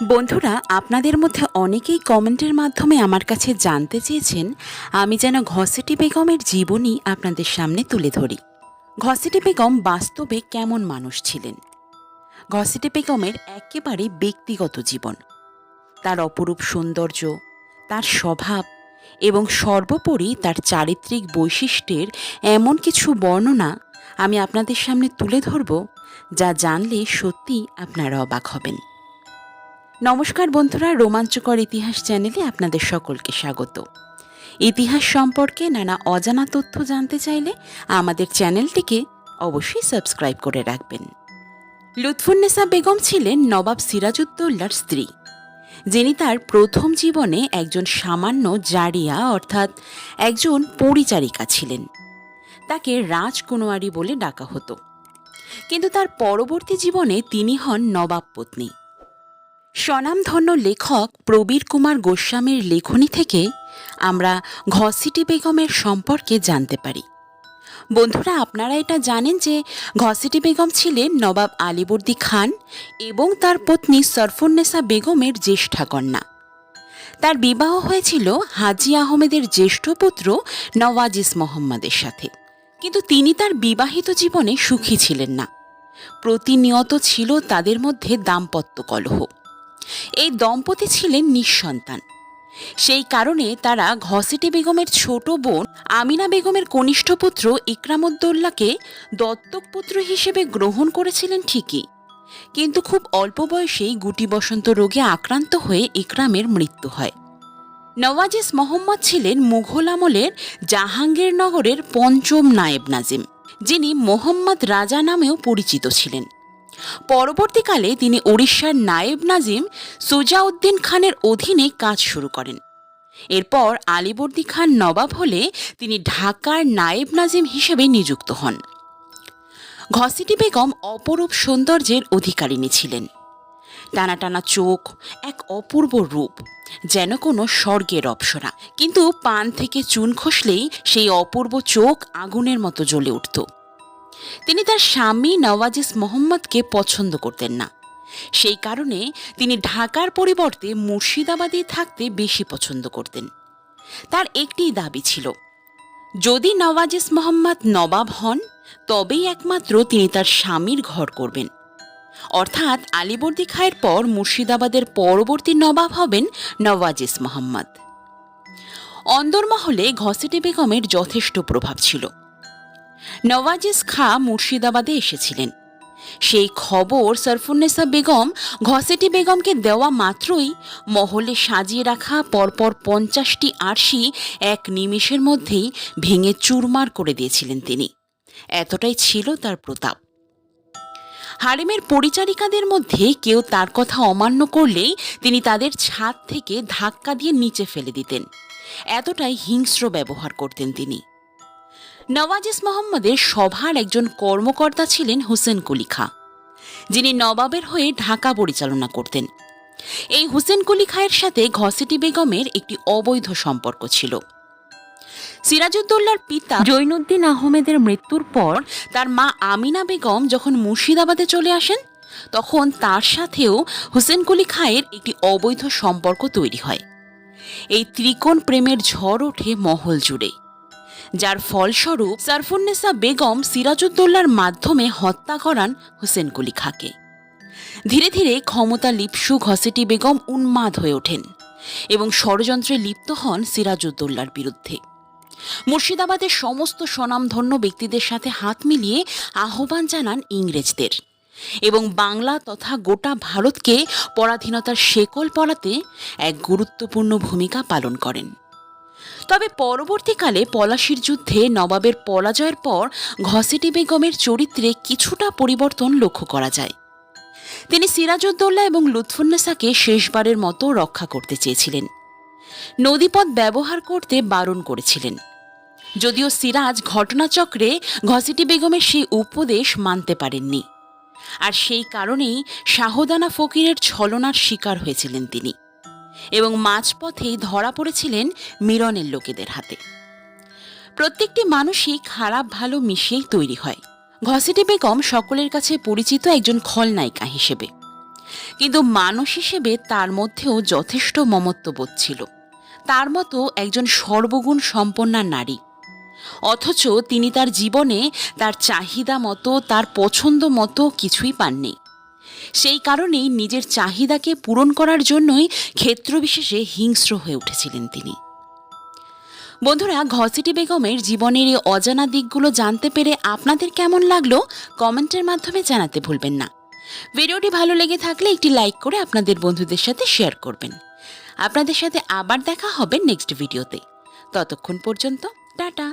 বন্ধুরা, আপনাদের মধ্যে অনেকেই কমেন্টের মাধ্যমে আমার কাছে জানতে চেয়েছেন আমি যেন ঘসেটি বেগমের জীবনী আপনাদের সামনে তুলে ধরি। ঘসেটি বেগম বাস্তবে কেমন মানুষ ছিলেন, ঘসেটি বেগমের একেবারে ব্যক্তিগত জীবন, তার অপরূপ সৌন্দর্য, তার স্বভাব এবং সর্বোপরি তার চারিত্রিক বৈশিষ্ট্যের এমন কিছু বর্ণনা আমি আপনাদের সামনে তুলে ধরব যা জানলে সত্যি আপনারা অবাক হবেন। নমস্কার বন্ধুরা, রোমাঞ্চকর ইতিহাস চ্যানেলে আপনাদের সকলকে স্বাগত। ইতিহাস সম্পর্কে নানা অজানা তথ্য জানতে চাইলে আমাদের চ্যানেলটিকে অবশ্যই সাবস্ক্রাইব করে রাখবেন। লুৎফুন্নেসা বেগম ছিলেন নবাব সিরাজউদ্দৌলার স্ত্রী, যিনি তার প্রথম জীবনে একজন সামান্য জারিয়া অর্থাৎ একজন পরিচারিকা ছিলেন। তাকে রাজকুমারী বলে ডাকা হতো, কিন্তু তার পরবর্তী জীবনে তিনি হন নবাব পত্নী। স্বনামধন্য লেখক প্রবীর কুমার গোস্বামীর লেখনী থেকে আমরা ঘসেটি বেগমের সম্পর্কে জানতে পারি। বন্ধুরা, আপনারা এটা জানেন যে ঘসেটি বেগম ছিলেন নবাব আলীবর্দী খান এবং তার পত্নী সরফুন্নেসা বেগমের জ্যেষ্ঠা কন্যা। তার বিবাহ হয়েছিল হাজী আহমেদের জ্যেষ্ঠ পুত্র নওয়াজিস মোহাম্মদের সাথে, কিন্তু তিনি তার বিবাহিত জীবনে সুখী ছিলেন না। প্রতিনিয়ত ছিল তাদের মধ্যে দাম্পত্য কলহ। এই দম্পতি ছিলেন নিঃসন্তান। সেই কারণে তারা ঘসেটি বেগমের ছোট বোন আমিনা বেগমের কনিষ্ঠ পুত্র ইকরামউদ্দৌলাকে দত্তক পুত্র হিসেবে গ্রহণ করেছিলেন ঠিকই, কিন্তু খুব অল্প বয়সেই গুটি বসন্ত রোগে আক্রান্ত হয়ে ইকরামের মৃত্যু হয়। নওয়াজিস মোহাম্মদ ছিলেন মুঘল আমলের জাহাঙ্গীরনগরের পঞ্চম নায়েব নাজিম, যিনি মোহাম্মদ রাজা নামেও পরিচিত ছিলেন। পরবর্তীকালে তিনি ওড়িশার নায়েব নাজিম সুজাউদ্দিন খানের অধীনে কাজ শুরু করেন। এরপর আলীবর্দী খান নবাব হলে তিনি ঢাকার নায়েব নাজিম হিসেবে নিযুক্ত হন। ঘসেটি বেগম অপরূপ সৌন্দর্যের অধিকারিণী ছিলেন। টানা টানা চোখ, এক অপূর্ব রূপ, যেন কোনো স্বর্গের অপ্সরা। কিন্তু পান থেকে চুন খসলেই সেই অপূর্ব চোখ আগুনের মতো জ্বলে উঠত। তিনি তার স্বামী নওয়াজিস মোহাম্মদকে পছন্দ করতেন না। সেই কারণে তিনি ঢাকার পরিবর্তে মুর্শিদাবাদে থাকতে বেশি পছন্দ করতেন। তার একটি দাবি ছিল, যদি নওয়াজিস মোহাম্মদ নবাব হন তবেই একমাত্র তিনি তার স্বামীর ঘর করবেন, অর্থাৎ আলীবর্দী খাঁয়ের পর মুর্শিদাবাদের পরবর্তী নবাব হবেন নওয়াজিস মোহাম্মদ। অন্দরমহলে ঘসেটি বেগমের যথেষ্ট প্রভাব ছিল। নওয়াজিস খাঁ মুর্শিদাবাদে এসেছিলেন। সেই খবর সরফুন্নেসা বেগম ঘসেটি বেগমকে দেওয়া মাত্রই মহলে সাজিয়ে রাখা পরপর 50টি আরশি এক নিমেষের মধ্যেই ভেঙে চুরমার করে দিয়েছিলেন তিনি। এতটাই ছিল তার প্রতাপ। হারেমের পরিচারিকাদের মধ্যে কেউ তার কথা অমান্য করলেই তিনি তাদের ছাদ থেকে ধাক্কা দিয়ে নিচে ফেলে দিতেন। এতটাই হিংস্র ব্যবহার করতেন তিনি। নওয়াজিস মোহাম্মদের সভার একজন কর্মকর্তা ছিলেন হুসেন কুলি খাঁ, যিনি নবাবের হয়ে ঢাকা পরিচালনা করতেন। এই হুসেন কুলি খাঁয়ের সাথে ঘসেটি বেগমের একটি অবৈধ সম্পর্ক ছিল। সিরাজউদ্দৌলার পিতা জৈনুদ্দিন আহমেদের মৃত্যুর পর তার মা আমিনা বেগম যখন মুর্শিদাবাদে চলে আসেন, তখন তার সাথেও হুসেন কুলি খাঁয়ের একটি অবৈধ সম্পর্ক তৈরি হয়। এই ত্রিকোণ প্রেমের ঝড় ওঠে মহল জুড়ে, যার ফলস্বরূপ সরফুন্নেসা বেগম সিরাজউদ্দৌলার মাধ্যমে হত্যা করান হুসেন কুলি খাঁকে। ধীরে ধীরে ক্ষমতা লিপ্সু ঘসেটি বেগম উন্মাদ হয়ে ওঠেন এবং ষড়যন্ত্রে লিপ্ত হন সিরাজউদ্দৌলার বিরুদ্ধে। মুর্শিদাবাদের সমস্ত স্বনামধন্য ব্যক্তিদের সাথে হাত মিলিয়ে আহ্বান জানান ইংরেজদের এবং বাংলা তথা গোটা ভারতকে পরাধীনতার শেকল পরাতে এক গুরুত্বপূর্ণ ভূমিকা পালন করেন। তবে পরবর্তীকালে পলাশির যুদ্ধে নবাবের পরাজয়ের পর ঘসেটি বেগমের চরিত্রে কিছুটা পরিবর্তন লক্ষ্য করা যায়। তিনি সিরাজউদ্দৌলা এবং লুৎফুন্নেসাকে শেষবারের মতো রক্ষা করতে চেয়েছিলেন। নদীপথ ব্যবহার করতে বারণ করেছিলেন, যদিও সিরাজ ঘটনাচক্রে ঘসেটি বেগমের সেই উপদেশ মানতে পারেননি, আর সেই কারণেই শাহদানা ফকিরের ছলনার শিকার হয়েছিলেন তিনি এবং মাঝপথেই ধরা পড়েছিলেন মিরনের লোকেদের হাতে। প্রত্যেকটি মানুষই খারাপ ভালো মিশিয়েই তৈরি হয়। ঘসেটি বেগম সকলের কাছে পরিচিত একজন খলনায়িকা হিসেবে। কিন্তু মানুষ হিসেবে তার মধ্যেও যথেষ্ট মমত্ববোধ ছিল, তার মতো একজন সর্বগুণ সম্পন্না নারী। অথচ তিনি তার জীবনে তার চাহিদা মতো, তার পছন্দ মতো কিছুই পাননি। সেই কারণেই নিজের চাহিদাকে পূরণ করার জন্যই ক্ষেত্রবিশেষে হিংস্র হয়ে উঠেছিলেন তিনি। বন্ধুরা, ঘসেটি বেগমের জীবনের এই অজানা দিকগুলো জানতে পেরে আপনাদের কেমন লাগলো কমেন্টের মাধ্যমে জানাতে ভুলবেন না। ভিডিওটি ভালো লেগে থাকলে একটি লাইক করে আপনাদের বন্ধুদের সাথে শেয়ার করবেন। আপনাদের সাথে আবার দেখা হবে নেক্সট ভিডিওতে। ততক্ষণ পর্যন্ত টাটা।